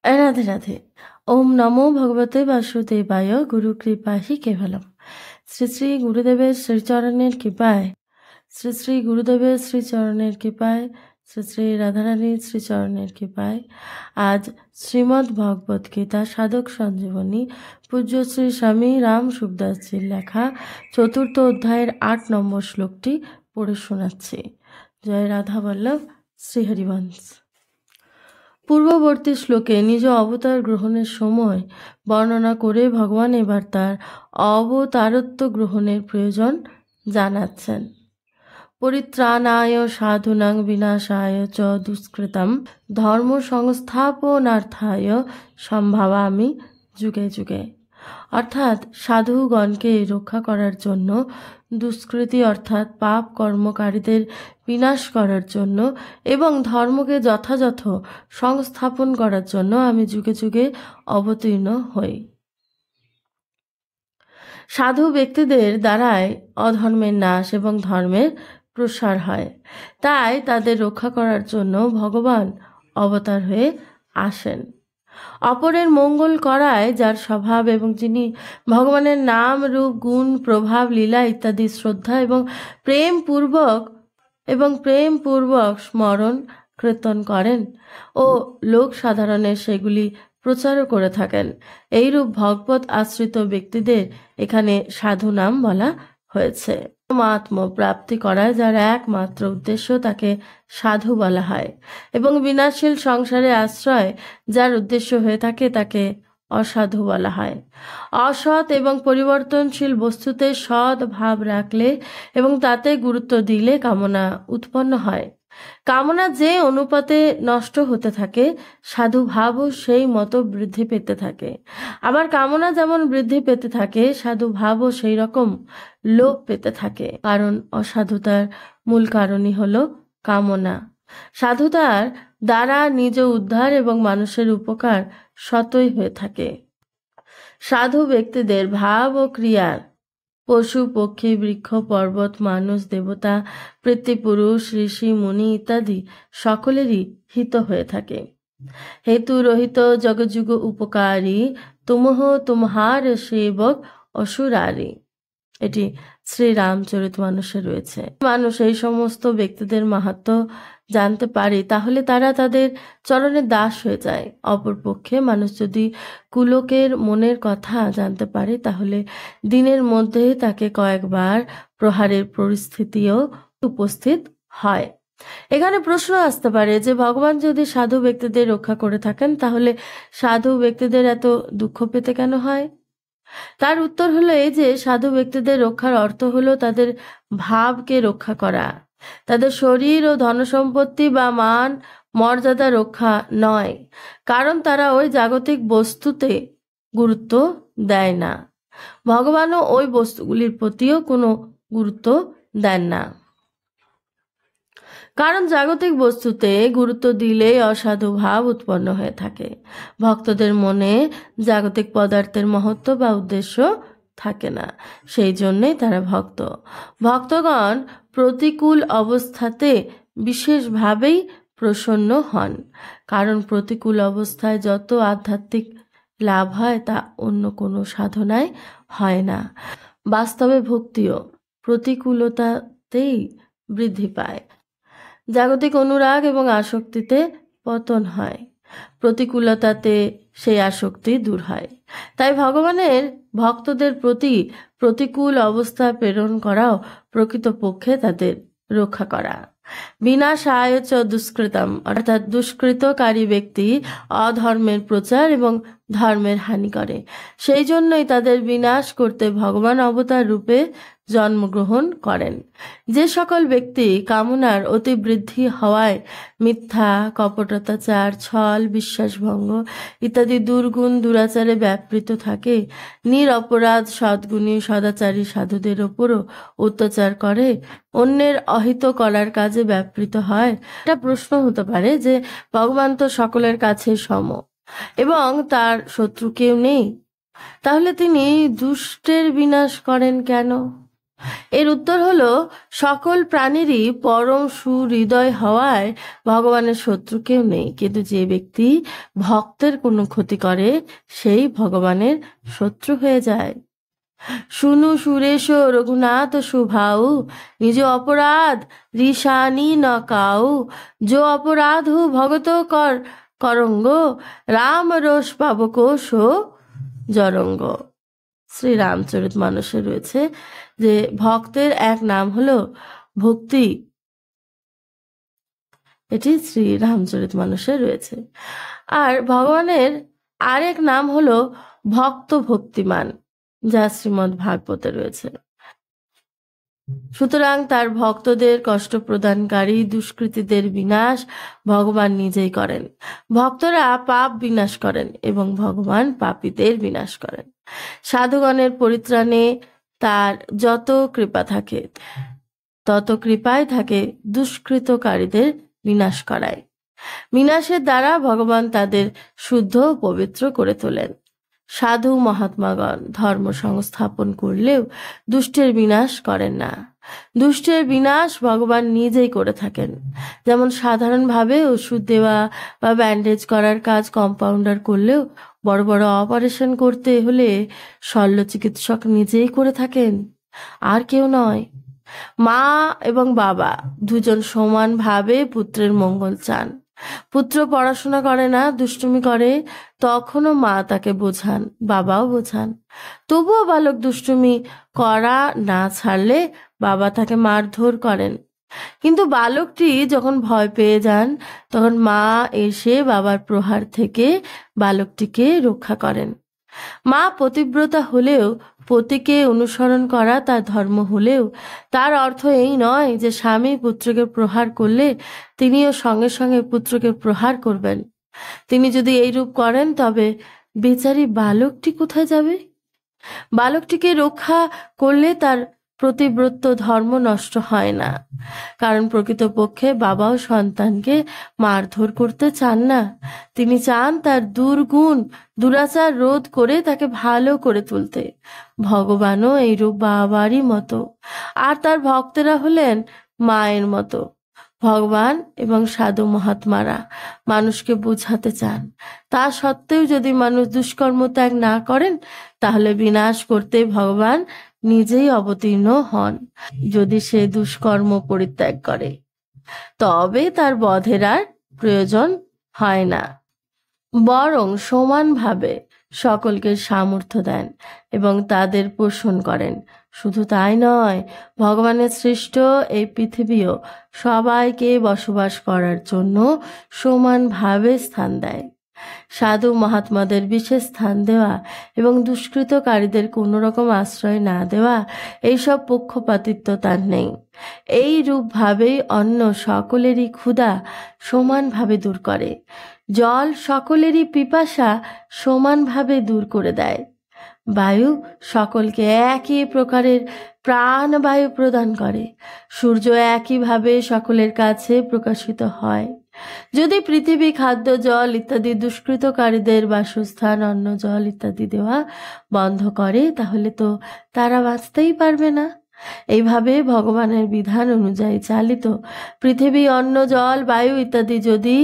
রাধে রাধে। ওম নমো ভগবতে বাসুদেবায়। গুরু কৃপা হি কেবলম। শ্রী শ্রী গুরুদেবের শ্রীচরণের কৃপায়, শ্রী শ্রী গুরুদেবের শ্রীচরণের কৃপায়, শ্রী শ্রী রাধারানীর শ্রীচরণের কৃপায় আজ শ্রীমদ্ ভগবত গীতা সাধক সঞ্জীবনী পূজ্য শ্রী স্বামী রাম সুখদাসজির লেখা 4th অধ্যায়ের 8 নম্বর শ্লোকটি পড়ে শোনাচ্ছি। জয় রাধা বল্লভ, শ্রী হরিবংশ। পূর্ববর্তী শ্লোকে নিজ অবতার গ্রহণের সময় বর্ণনা করে ভগবান এবার তার অবতারত্ব গ্রহণের প্রয়োজন জানাচ্ছেন। পরিত্রাণায় সাধুনাং বিনাশায় চ দুষ্কৃতম ধর্ম সংস্থাপনার্থায় সম্ভাবামি যুগে যুগে। অর্থাৎ সাধুগণকে রক্ষা করার জন্য, দুষ্কৃতি অর্থাৎ পাপ কর্মকারীদের বিনাশ করার জন্য এবং ধর্মকে যথাযথ সংস্থাপন করার জন্য আমি যুগে যুগে অবতীর্ণ হই। সাধু ব্যক্তিদের দ্বারাই অধর্মের নাশ এবং ধর্মের প্রসার হয়, তাই তাদের রক্ষা করার জন্য ভগবান অবতার হয়ে আসেন। অপরের মঙ্গল করায় যার স্বভাব এবং যিনি ভগবানের নাম রূপ গুণ প্রভাব লীলা ইত্যাদি শ্রদ্ধা এবং প্রেমপূর্বক স্মরণ কীর্তন করেন ও লোক সাধারণের সেগুলি প্রচারও করে থাকেন, এইরূপ ভগবত আশ্রিত ব্যক্তিদের এখানে সাধু নাম বলা হয়েছে। আত্ম প্রাপ্তি করায় যার একমাত্র উদ্দেশ্য তাকে সাধু বলা হয় এবং বিনাশীল সংসারে আশ্রয় যার উদ্দেশ্য হয়ে থাকে তাকে অসাধু বলা হয়। অসৎ এবং পরিবর্তনশীল বস্তুতে সৎ ভাব রাখলে এবং তাতে গুরুত্ব দিলে কামনা উৎপন্ন হয়। কামনা যে অনুপাতে নষ্ট হতে থাকে, সাধু ভাবও সেই মতো বৃদ্ধি পেতে থাকে। আবার কামনা যেমন বৃদ্ধি পেতে থাকে, সাধু ভাবও সেই রকম লোপ পেতে থাকে, কারণ অসাধুতার মূল কারণই হলো কামনা। সাধুতার দ্বারা নিজ উদ্ধার এবং মানুষের উপকার স্বতই হয়ে থাকে। সাধু ব্যক্তিদের ভাব ও ক্রিয়ার পশু পক্ষী বৃক্ষ পর্বত মানুষ দেবতা পিতৃপুরুষ ঋষি মুনি ইত্যাদি সকলেরই হিত হয়ে থাকে। হেতু রহিত জগযুগ উপকারী তুমহ তুমহার সেবক অসুরারি, এটি শ্রী রামচরিতমানসে রয়েছে। মানুষ এই সমস্ত ব্যক্তিদের মাহাত্ম্য জানতে পারে, তাহলে তারা তাদের চরণে দাস হয়ে যায়। অপরপক্ষে মানুষ যদি কুলোকের মনের কথা জানতে পারে, তাহলে দিনের মধ্যে তাকে কয়েকবার প্রহারের পরিস্থিতিও উপস্থিত হয়। এখানে প্রশ্ন আসতে পারে যে ভগবান যদি সাধু ব্যক্তিদের রক্ষা করে থাকেন, তাহলে সাধু ব্যক্তিদের এত দুঃখ পেতে কেন হয়? তার উত্তর হলো এই যে সাধু ব্যক্তিদের রক্ষার অর্থ হলো তাদের ভাবকে রক্ষা করা, তাদের শরীর ও ধনসম্পত্তি বা মান মর্যাদা রক্ষা নয়, কারণ তারা ওই জাগতিক বস্তুতে গুরুত্ব দেয় না। ভগবানও ওই বস্তুগুলির প্রতিও কোনো গুরুত্ব দেন না, কারণ জাগতিক বস্তুতে গুরুত্ব দিলেই অসাধু ভাব উৎপন্ন হয়ে থাকে। ভক্তদের মনে জাগতিক পদার্থের মহত্ব বা উদ্দেশ্য থাকে না, সেই জন্যই তারা ভক্ত। ভক্তগণ প্রতিকূল অবস্থাতে বিশেষভাবেই প্রসন্ন হন, কারণ প্রতিকূল অবস্থায় যত আধ্যাত্মিক লাভ হয় তা অন্য কোনো সাধনায় হয় না। বাস্তবে ভক্তিও প্রতিকূলতাতেই বৃদ্ধি পায়। জাগতিক অনুরাগ এবং আসক্তিতে পতন হয়, প্রতিকূলতাতে সেই আসক্তি দূর হয়। তাই ভগবানের ভক্তদের প্রতি প্রতিকূল অবস্থা প্রেরণ করাও প্রকৃতপক্ষে তাদের রক্ষা করা। বিনাশায় চ দুষ্কৃতম, অর্থাৎ দুষ্কৃতকারী ব্যক্তি অধর্মের প্রচার এবং ধর্মের হানি করে, সেই জন্যই তাদের বিনাশ করতে ভগবান অবতার রূপে জন্মগ্রহণ করেন। যে সকল ব্যক্তি কামনার অতিবৃদ্ধি হওয়ায় মিথ্যা কপটতাচার ছল বিশ্বাসভঙ্গ ইত্যাদি দুর্গুণ দুরাচারে ব্যাপৃত থাকে, নিরপরাধ সদ্গুণী সদাচারী সাধুদের ওপরও অত্যাচার করে, অন্যের অহিত করার কাজে ব্যাপৃত হয়, এটা প্রশ্ন হতে পারে যে ভগবান তো সকলের কাছে সম এবং তার শত্রু কেউ নেই, তাহলে তিনি দুষ্টের বিনাশ করেন কেন? এর উত্তর হলো, সকল প্রাণীরই পরম সুহৃদয় হওয়ায় ভগবানের শত্রু কেউ নেই, কিন্তু যে ব্যক্তি ভক্তের কোনো ক্ষতি করে সেই ভগবানের শত্রু হয়ে যায়। শুনু সুরেশ রঘুনাথ সুভাউ, নিজ অপরাধ ঋষানি ন কাউ, যো অপরাধ ভগত কর করঙ্গ, রাম রোষ পাবক সো জরঙ্গ। শ্রী রামচরিত মানসে রয়েছে যে ভক্তের এক নাম হলো ভক্তি, এটি শ্রী রামচরিত মানসে রয়েছে। আর ভগবানের আরেক নাম হলো ভক্ত ভক্তিমান, যা শ্রীমদ্ ভাগবতে রয়েছে। সুতরাং তার ভক্তদের কষ্ট প্রদানকারী দুষ্কৃতীদের বিনাশ ভগবান নিজেই করেন। ভক্তরা পাপ বিনাশ করেন এবং ভগবান পাপীদের বিনাশ করেন। সাধুগণের পরিত্রাণে তার যত কৃপা থাকে তত কৃপায় থাকে দুষ্কৃতকারীদের বিনাশ করায়। বিনাশের দ্বারা ভগবান তাদের শুদ্ধ ও পবিত্র করে তোলেন। সাধু মহাত্মাগণ ধর্ম সংস্থাপন করলেও দুষ্টের বিনাশ করেন না। দুষ্টের বিনাশ ভগবান নিজেই করে থাকেন। যেমন সাধারণভাবে ওষুধ দেওয়া বা ব্যান্ডেজ করার কাজ কম্পাউন্ডার করলেও বড় বড় অপারেশন করতে হলে শল্য চিকিৎসক নিজেই করে থাকেন, আর কেউ নয়। মা এবং বাবা দুজন সমানভাবে পুত্রের মঙ্গল চান। পুত্র পড়াশোনা করে না, দুষ্টুমি করে, তখনও মা তাকে বোঝান, বাবাও বোঝান। তবুও বালক দুষ্টুমি করা না ছাড়লে বাবা তাকে মারধর করেন। কিন্তু বালকটি যখন ভয় পেয়ে যান তখন মা এসে বাবার প্রহার থেকে বালকটিকে রক্ষা করেন। মা পতিব্রতা হলেও পতিকে অনুসরণ করা তার ধর্ম হলেও তার অর্থ এই নয় যে স্বামী পুত্রকে প্রহার করলে তিনিও সঙ্গে সঙ্গে পুত্রকে প্রহার করবেন। তিনি যদি এইরূপ করেন তবে বেচারি বালকটি কোথায় যাবে? বালকটিকে রক্ষা করলে তার প্রতিব্রত ধর্ম নষ্ট হয় না, কারণ প্রকৃতপক্ষে বাবাও সন্তানকে মারধর করতে চান না। তিনি চান তার দুর্গুণ দুরাচার রোধ করে তাকে ভালো করে তুলতে। ভগবানও এইরূপ বাবারই মতো, আর তার ভক্তেরা হলেন মায়ের মতো। ভগবান এবং সাধু মহাত্মারা মানুষকে বুঝাতে চান, তা সত্ত্বেও যদি মানুষ দুষ্কর্ম ত্যাগ না করেন তাহলে বিনাশ করতে ভগবান নিজেই অবতীর্ণ হন। যদি সে দুষ্কর্ম পরিত্যাগ করে তবে তার বধের আর প্রয়োজন হয় না, বরং সমানভাবে সকলকে সামর্থ্য দেন এবং তাদের পোষণ করেন। শুধু তাই নয়, ভগবানের সৃষ্ট এই পৃথিবীও সবাইকে বসবাস করার জন্য সমানভাবে স্থান দেয়। সাধু মহাত্মাদের বিশেষ স্থান দেওয়া এবং দুষ্কৃতকারীদের কোনো রকম আশ্রয় না দেওয়া, এইসব পক্ষপাতিত্ব তার নেই। এই রূপভাবেই অন্ন সকলেরই ক্ষুধা সমানভাবে দূর করে, জল সকলেরই পিপাসা সমানভাবে দূর করে দেয়, বায়ু সকলকে একই প্রকারের প্রাণবায়ু প্রদান করে, সূর্য একইভাবে সকলের কাছে প্রকাশিত হয়। যদি পৃথিবী খাদ্য জল ইত্যাদি দুষ্কৃতকারীদের বাসস্থান অন্ন জল ইত্যাদি দেওয়া বন্ধ করে তাহলে তো তারা বাঁচতেই পারবে না। এইভাবে ভগবানের বিধান অনুযায়ী চালিত পৃথিবী অন্ন জল বায়ু ইত্যাদি যদি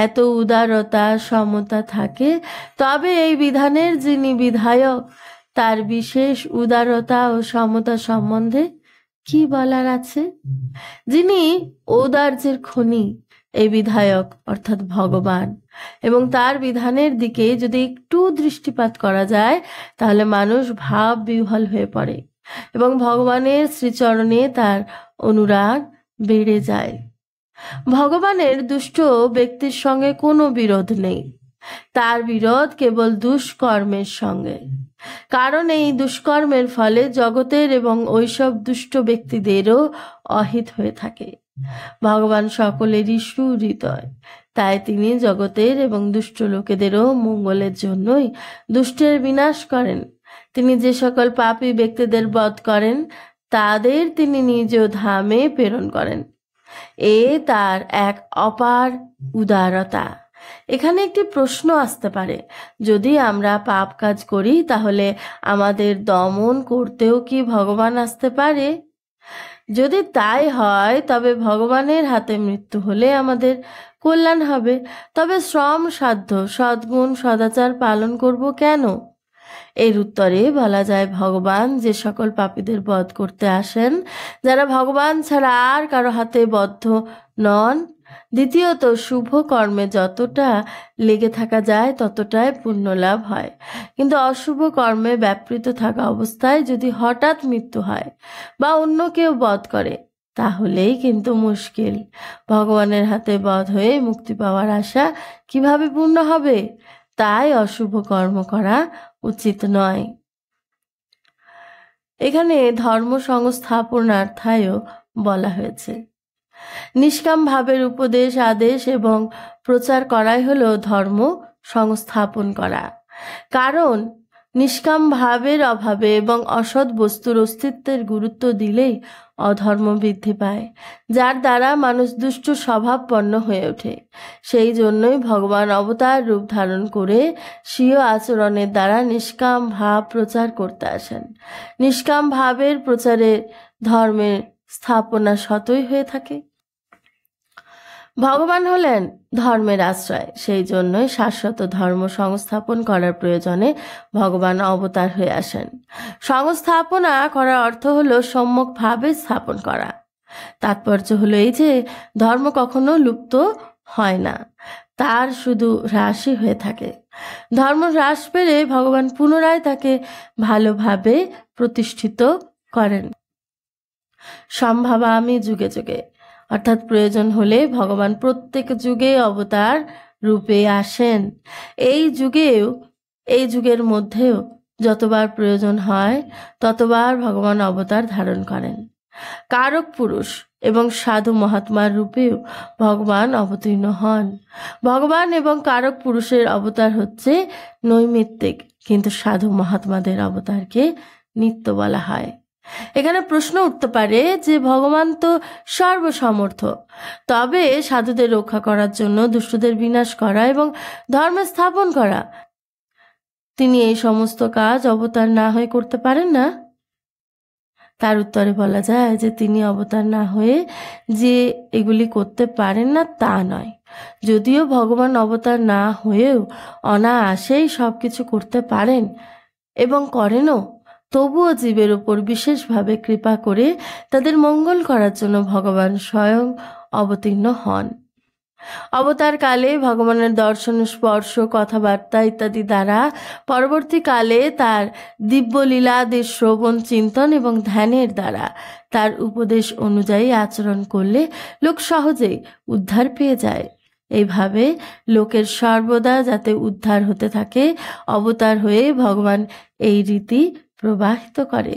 এত উদারতা সমতা থাকে, তবে এই বিধানের যিনি বিধায়ক তার বিশেষ উদারতা ও সমতা সম্বন্ধে কি বলার আছে? যিনি ঔদার্যের খনি এই বিধায়ক অর্থাৎ ভগবান, এবং তার বিধানের দিকে যদি একটু দৃষ্টিপাত করা যায় তাহলে মানুষ ভাব বিহ্বল হয়ে পড়ে এবং ভগবানের শ্রীচরণে তার অনুরাগ বেড়ে যায়। ভগবানের দুষ্ট ব্যক্তির সঙ্গে কোনো বিরোধ নেই, তার বিরোধ কেবল দুষ্কর্মের সঙ্গে, কারণ এই দুষ্কর্মের ফলে জগতের এবং ওইসব দুষ্ট ব্যক্তিদেরও অহিত হয়ে থাকে। ভগবান সকলেরই সুহৃদয়, তাই তিনি জগতের এবং দুষ্ট লোকেদেরও মঙ্গলের জন্যই দুষ্টের বিনাশ করেন। তিনি যে সকল পাপী ব্যক্তিদের বধ করেন তাদের তিনি নিজ ধামে প্রেরণ করেন। এ তার এক অপার উদারতা। এখানে একটি প্রশ্ন আসতে পারে, যদি আমরা পাপ কাজ করি তাহলে আমাদের দমন করতেও কি ভগবান আসতে পারে? যদি তাই হয় তবে ভগবানের হাতে মৃত্যু হলে আমাদের কল্যাণ হবে, তবে শ্রম সাধ্য সদ্গুণ সদাচার পালন করব কেন? এর উত্তরে বলা যায়, ভগবান যে সকল পাপীদের বধ করতে আসেন, যারা ভগবান ছাড়া আর কারো হাতে বদ্ধ নন। দ্বিতীয়ত, শুভ কর্মে যতটা লেগে থাকা যায় ততটাই পুণ্য লাভ হয়, কিন্তু অশুভ কর্মে ব্যাপৃত থাকা অবস্থায় যদি হঠাৎ মৃত্যু হয় বা অন্য কেউ বধ করে, তাহলেই কিন্তু মুশকিল। ভগবানের হাতে বধ হয়ে মুক্তি পাওয়ার আশা কিভাবে পূর্ণ হবে? তাই অশুভ কর্ম করা উচিত নয়। এখানে ধর্ম সংস্থাপনার্থায়ও বলা হয়েছে, নিষ্কাম ভাবের উপদেশ আদেশ এবং প্রচার করাই হলো ধর্ম সংস্থাপন করা। কারণ নিষ্কাম ভাবের অভাবে এবং অসৎ বস্তুর অস্তিত্বের গুরুত্ব দিলেই অধর্ম বৃদ্ধি পায়, যার দ্বারা মানুষ দুষ্ট স্বভাবপন্ন হয়ে ওঠে। সেই জন্যই ভগবান অবতার রূপ ধারণ করে স্বীয় আচরণের দ্বারা নিষ্কাম ভাব প্রচার করতে আসেন। নিষ্কাম ভাবের প্রচারে ধর্মের স্থাপনা সতই হয়ে থাকে। ভগবান হলেন ধর্মের আশ্রয়, সেই জন্যই শাশ্বত ধর্ম সংস্থাপন করার প্রয়োজনে ভগবান অবতার হয়ে আসেন। সংস্থাপনা করার অর্থ হলো সম্যকভাবে স্থাপন করা। তাৎপর্য হলো এই যে ধর্ম কখনো লুপ্ত হয় না, তার শুধু হ্রাসই হয়ে থাকে। ধর্ম হ্রাস পেলে ভগবান পুনরায় তাকে ভালোভাবে প্রতিষ্ঠিত করেন। সম্ভাবামি যুগে যুগে, অর্থাৎ প্রয়োজন হলে ভগবান প্রত্যেক যুগে অবতার রূপে আসেন। এই যুগের মধ্যেও যতবার প্রয়োজন হয় ততবার ভগবান অবতার ধারণ করেন। কারক পুরুষ এবং সাধু মহাত্মার রূপেও ভগবান অবতীর্ণ হন। ভগবান এবং কারক পুরুষের অবতার হচ্ছে নৈমিত্তিক, কিন্তু সাধু মহাত্মাদের অবতারকে নিত্য বলা হয়। এখানে প্রশ্ন উঠতে পারে যে ভগবান তো সর্বসমর্থ, তবে সাধুদের রক্ষা করার জন্য দুষ্টদের বিনাশ করা এবং ধর্ম স্থাপন করা, তিনি এই সমস্ত কাজ অবতার না হয়ে করতে পারেন না? তার উত্তরে বলা যায় যে তিনি অবতার না হয়ে যে এগুলি করতে পারেন না তা নয়। যদিও ভগবান অবতার না হয়েও অনায়াসেই সবকিছু করতে পারেন এবং করেনও, তবুও জীবের উপর বিশেষভাবে কৃপা করে তাদের মঙ্গল করার জন্য ভগবান স্বয়ং অবতীর্ণ হন। অবতার কালে ভগবানের দর্শন স্পর্শ কথাবার্তা ইত্যাদি দ্বারা পরবর্তীকালে তার দিব্যলীলাদের শ্রবণ চিন্তন এবং ধ্যানের দ্বারা তার উপদেশ অনুযায়ী আচরণ করলে লোক সহজেই উদ্ধার পেয়ে যায়। এইভাবে লোকের সর্বদা যাতে উদ্ধার হতে থাকে, অবতার হয়ে ভগবান এই রীতি প্রবাহিত করে।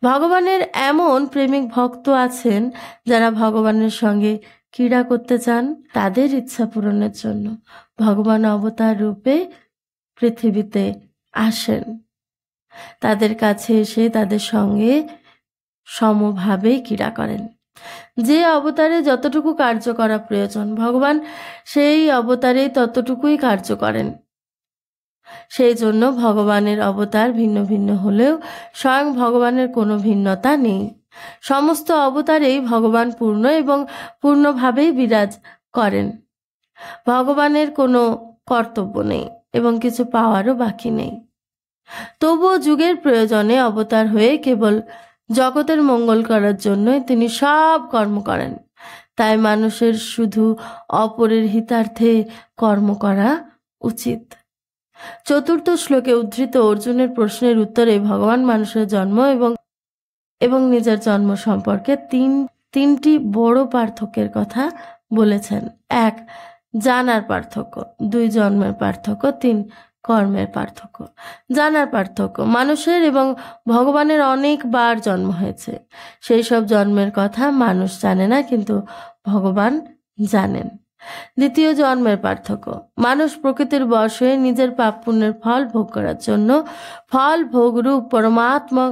ভগবানের এমন প্রেমিক ভক্ত আছেন যারা ভগবানের সঙ্গে ক্রীড়া করতে চান। তাদের ইচ্ছা পূরণের জন্য ভগবান অবতার রূপে পৃথিবীতে আসেন। তাদের কাছে এসে তাদের সঙ্গে সমভাবে ক্রীড়া করেন। যে অবতারে যতটুকু কার্য করা প্রয়োজন, ভগবান সেই অবতারে ততটুকুই কার্য করেন। সেই জন্য ভগবানের অবতার ভিন্ন ভিন্ন হলেও স্বয়ং ভগবানের কোনো ভিন্নতা নেই। সমস্ত অবতারেই ভগবান পূর্ণ এবং পূর্ণভাবেই বিরাজ করেন। ভগবানের কোনো কর্তব্য নেই এবং কিছু পাওয়ারও বাকি নেই। তবুও যুগের প্রয়োজনে অবতার হয়ে কেবল জগতের মঙ্গল করার জন্যই তিনি সব কর্ম করেন। তাই মানুষের শুধু অপরের হিতার্থে কর্ম করা উচিত। চতুর্থ শ্লোকে উদ্ধৃত অর্জুনের প্রশ্নের উত্তরে ভগবান মানুষের জন্ম এবং নিজের জন্ম সম্পর্কে তিনটি বড় পার্থক্যের কথা বলেছেন। 1. জানার পার্থক্য, 2. জন্মের পার্থক্য, 3. কর্মের পার্থক্য। জানার পার্থক্য, মানুষের এবং ভগবানের অনেকবার জন্ম হয়েছে। সেই সব জন্মের কথা মানুষ জানে না, কিন্তু ভগবান জানেন। 2. জন্মের পার্থক্য, মানুষ প্রকৃতির বশ হয়ে নিজের পাপ পুণ্যের ফল ভোগ করার জন্য ফল ভোগরূপ পরমাত্মা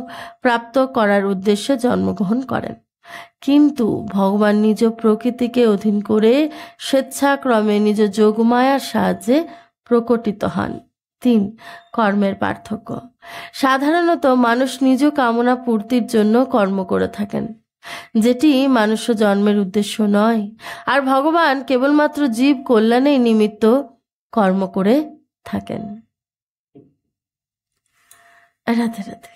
প্রাপ্ত করার উদ্দেশ্যে জন্মগ্রহণ করেন। কিন্তু ভগবান নিজ প্রকৃতিকে অধীন করে স্বেচ্ছাক্রমে নিজ যোগমায়ার সাহায্যে প্রকটিত হন। 3. কর্মের পার্থক্য। সাধারণত মানুষ নিজ কামনা পূর্তির জন্য কর্ম করে থাকেন, যেটি মানুষ্য জন্মের উদ্দেশ্য নয়। আর ভগবান কেবলমাত্র জীব কল্যাণেই নিমিত্ত কর্ম করে থাকেন। রাধে রাধে।